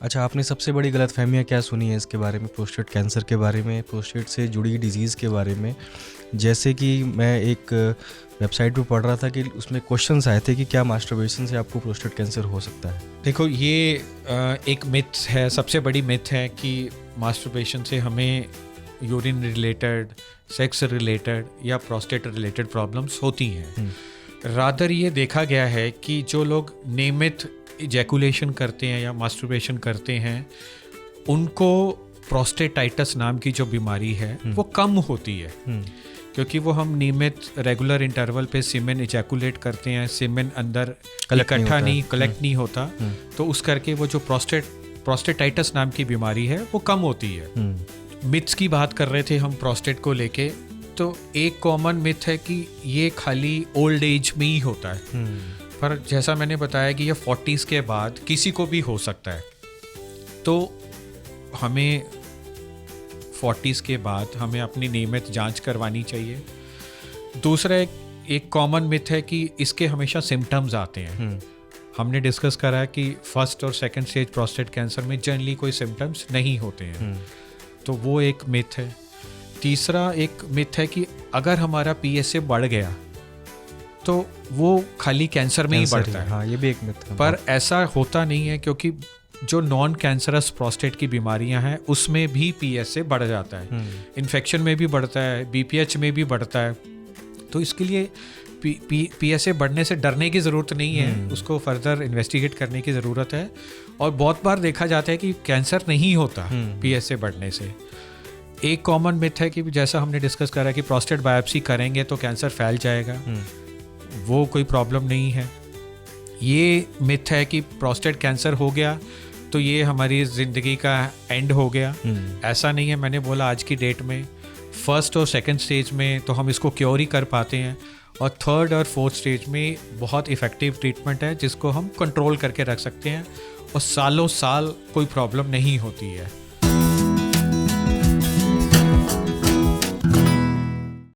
अच्छा, आपने सबसे बड़ी गलतफ़हमियाँ क्या सुनी है इसके बारे में, प्रोस्टेट कैंसर के बारे में, प्रोस्टेट से जुड़ी डिज़ीज़ के बारे में? जैसे कि मैं एक वेबसाइट पे पढ़ रहा था कि उसमें क्वेश्चंस आए थे कि क्या मास्टरबेशन से आपको प्रोस्टेट कैंसर हो सकता है? देखो, ये एक मिथ है, सबसे बड़ी मिथ है कि मास्टरबेशन से हमें यूरिन रिलेटेड, सेक्स रिलेटेड या प्रोस्टेट रिलेटेड प्रॉब्लम्स होती हैं। रादर ये देखा गया है कि जो लोग नियमित इजैकुलेशन करते हैं या मास्टरबेशन करते हैं, उनको प्रोस्टेटाइटिस नाम की जो बीमारी है वो कम होती है, क्योंकि वो हम नियमित रेगुलर इंटरवल पे सीमेन इजैकुलेट करते हैं, सीमेन अंदर इकट्ठा नहीं कलेक्ट नहीं होता, तो उस करके वो जो प्रोस्टेटाइटिस नाम की बीमारी है वो कम होती है। मिथ्स की बात कर रहे थे हम प्रोस्टेट को लेके, तो एक कॉमन मिथ है कि ये खाली ओल्ड एज में ही होता है, पर जैसा मैंने बताया कि ये 40s के बाद किसी को भी हो सकता है। तो हमें 40s के बाद हमें अपनी नियमित जांच करवानी चाहिए। दूसरा एक कॉमन मिथ है कि इसके हमेशा सिम्टम्स आते हैं। हमने डिस्कस करा है कि फर्स्ट और सेकंड स्टेज प्रोस्टेट कैंसर में जनरली कोई सिम्टम्स नहीं होते हैं, तो वो एक मिथ है। तीसरा एक मिथ है कि अगर हमारा PSA बढ़ गया तो वो खाली कैंसर में ही बढ़ता है। हाँ, ये भी एक मिथ है। पर ऐसा होता नहीं है, क्योंकि जो नॉन कैंसरस प्रोस्टेट की बीमारियां हैं उसमें भी PSA बढ़ जाता है, इन्फेक्शन में भी बढ़ता है, BPH में भी बढ़ता है। तो इसके लिए PSA बढ़ने से डरने की ज़रूरत नहीं है, उसको फर्दर इन्वेस्टिगेट करने की ज़रूरत है। और बहुत बार देखा जाता है कि कैंसर नहीं होता PSA बढ़ने से। एक कॉमन मिथ है कि जैसा हमने डिस्कस करा कि प्रोस्टेट बायोप्सी करेंगे तो कैंसर फैल जाएगा, वो कोई प्रॉब्लम नहीं है। ये मिथ है कि प्रोस्टेट कैंसर हो गया तो ये हमारी ज़िंदगी का एंड हो गया, ऐसा नहीं है। मैंने बोला आज की डेट में फर्स्ट और सेकंड स्टेज में तो हम इसको क्योर ही कर पाते हैं, और थर्ड और फोर्थ स्टेज में बहुत इफ़ेक्टिव ट्रीटमेंट है जिसको हम कंट्रोल करके रख सकते हैं, और सालों साल कोई प्रॉब्लम नहीं होती है।